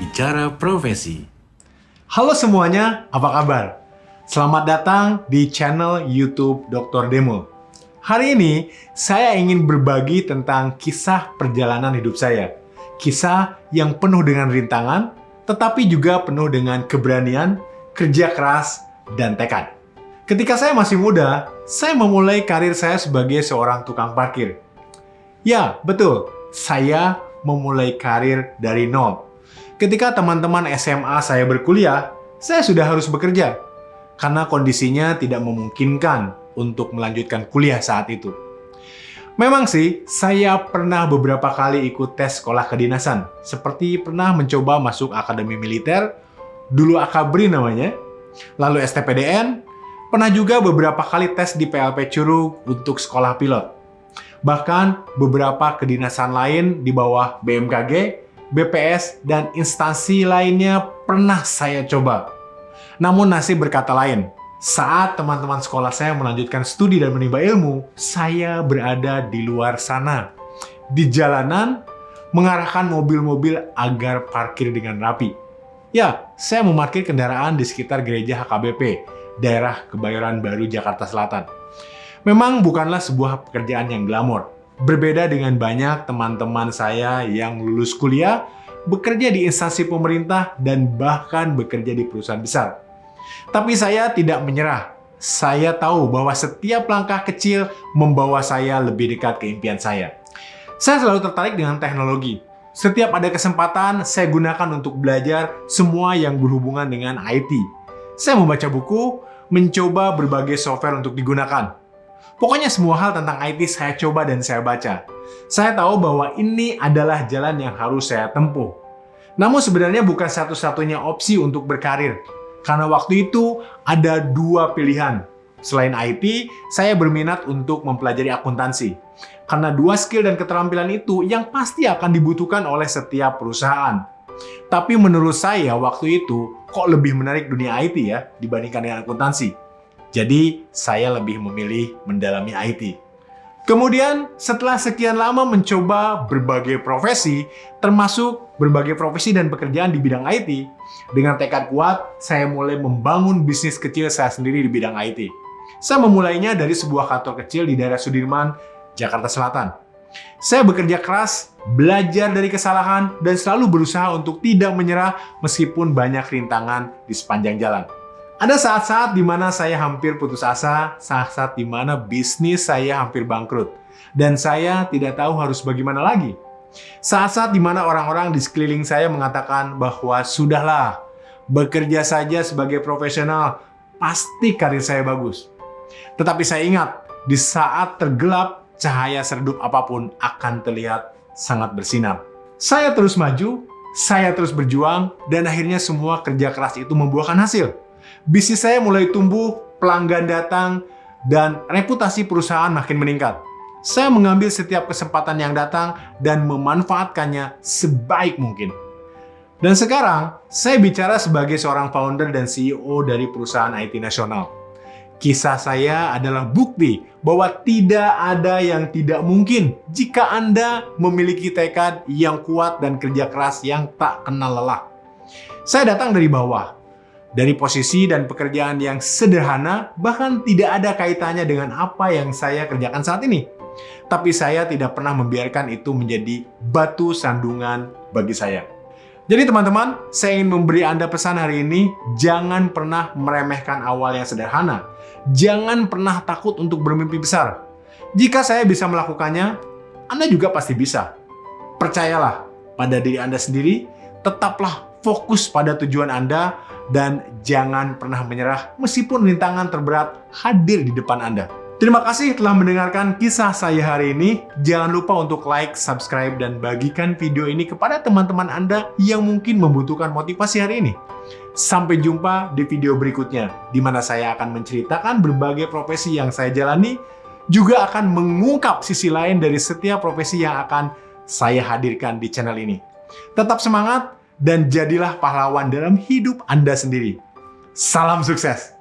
Bicara Profesi. Halo semuanya, apa kabar? Selamat datang di channel YouTube Dr. Demul. Hari ini, saya ingin berbagi tentang kisah perjalanan hidup saya. Kisah yang penuh dengan rintangan, tetapi juga penuh dengan keberanian, kerja keras, dan tekad. Ketika saya masih muda, saya memulai karir saya sebagai seorang tukang parkir. Ya, betul, saya memulai karir dari nol. Ketika teman-teman SMA saya berkuliah, saya sudah harus bekerja karena kondisinya tidak memungkinkan untuk melanjutkan kuliah saat itu. Memang sih, saya pernah beberapa kali ikut tes sekolah kedinasan, seperti pernah mencoba masuk akademi militer, dulu Akabri namanya, lalu STPDN, pernah juga beberapa kali tes di PLP Curug untuk sekolah pilot. Bahkan beberapa kedinasan lain di bawah BMKG, BPS, dan instansi lainnya pernah saya coba. Namun nasib berkata lain. Saat teman-teman sekolah saya melanjutkan studi dan menimba ilmu, saya berada di luar sana. Di jalanan, mengarahkan mobil-mobil agar parkir dengan rapi. Ya, saya memarkir kendaraan di sekitar gereja HKBP, daerah Kebayoran Baru, Jakarta Selatan. Memang bukanlah sebuah pekerjaan yang glamor. Berbeda dengan banyak teman-teman saya yang lulus kuliah, bekerja di instansi pemerintah, dan bahkan bekerja di perusahaan besar. Tapi saya tidak menyerah. Saya tahu bahwa setiap langkah kecil membawa saya lebih dekat ke impian saya. Saya selalu tertarik dengan teknologi. Setiap ada kesempatan, saya gunakan untuk belajar semua yang berhubungan dengan IT. Saya membaca buku, mencoba berbagai software untuk digunakan. Pokoknya semua hal tentang IT saya coba dan saya baca. Saya tahu bahwa ini adalah jalan yang harus saya tempuh. Namun sebenarnya bukan satu-satunya opsi untuk berkarir. Karena waktu itu ada dua pilihan. Selain IT, saya berminat untuk mempelajari akuntansi. Karena dua skill dan keterampilan itu yang pasti akan dibutuhkan oleh setiap perusahaan. Tapi menurut saya waktu itu kok lebih menarik dunia IT ya dibandingkan dengan akuntansi. Jadi, saya lebih memilih mendalami IT. Kemudian, setelah sekian lama mencoba berbagai profesi, termasuk berbagai profesi dan pekerjaan di bidang IT, dengan tekad kuat, saya mulai membangun bisnis kecil saya sendiri di bidang IT. Saya memulainya dari sebuah kantor kecil di daerah Sudirman, Jakarta Selatan. Saya bekerja keras, belajar dari kesalahan, dan selalu berusaha untuk tidak menyerah meskipun banyak rintangan di sepanjang jalan. Ada saat-saat di mana saya hampir putus asa, saat-saat di mana bisnis saya hampir bangkrut, dan saya tidak tahu harus bagaimana lagi. Saat-saat di mana orang-orang di sekeliling saya mengatakan bahwa sudahlah, bekerja saja sebagai profesional, pasti karir saya bagus. Tetapi saya ingat, di saat tergelap, cahaya seredup apapun akan terlihat sangat bersinar. Saya terus maju, saya terus berjuang, dan akhirnya semua kerja keras itu membuahkan hasil. Bisnis saya mulai tumbuh, pelanggan datang, dan reputasi perusahaan makin meningkat. Saya mengambil setiap kesempatan yang datang dan memanfaatkannya sebaik mungkin. Dan sekarang, saya bicara sebagai seorang founder dan CEO dari perusahaan IT nasional. Kisah saya adalah bukti bahwa tidak ada yang tidak mungkin jika Anda memiliki tekad yang kuat dan kerja keras yang tak kenal lelah. Saya datang dari bawah. Dari posisi dan pekerjaan yang sederhana, bahkan tidak ada kaitannya dengan apa yang saya kerjakan saat ini. Tapi saya tidak pernah membiarkan itu menjadi batu sandungan bagi saya. Jadi teman-teman, saya ingin memberi Anda pesan hari ini, jangan pernah meremehkan awal yang sederhana. Jangan pernah takut untuk bermimpi besar. Jika saya bisa melakukannya, Anda juga pasti bisa. Percayalah pada diri Anda sendiri, tetaplah fokus pada tujuan Anda, dan jangan pernah menyerah meskipun rintangan terberat hadir di depan Anda. Terima kasih telah mendengarkan kisah saya hari ini. Jangan lupa untuk like, subscribe, dan bagikan video ini kepada teman-teman Anda yang mungkin membutuhkan motivasi hari ini. Sampai jumpa di video berikutnya, di mana saya akan menceritakan berbagai profesi yang saya jalani, juga akan mengungkap sisi lain dari setiap profesi yang akan saya hadirkan di channel ini. Tetap semangat, dan jadilah pahlawan dalam hidup Anda sendiri. Salam sukses!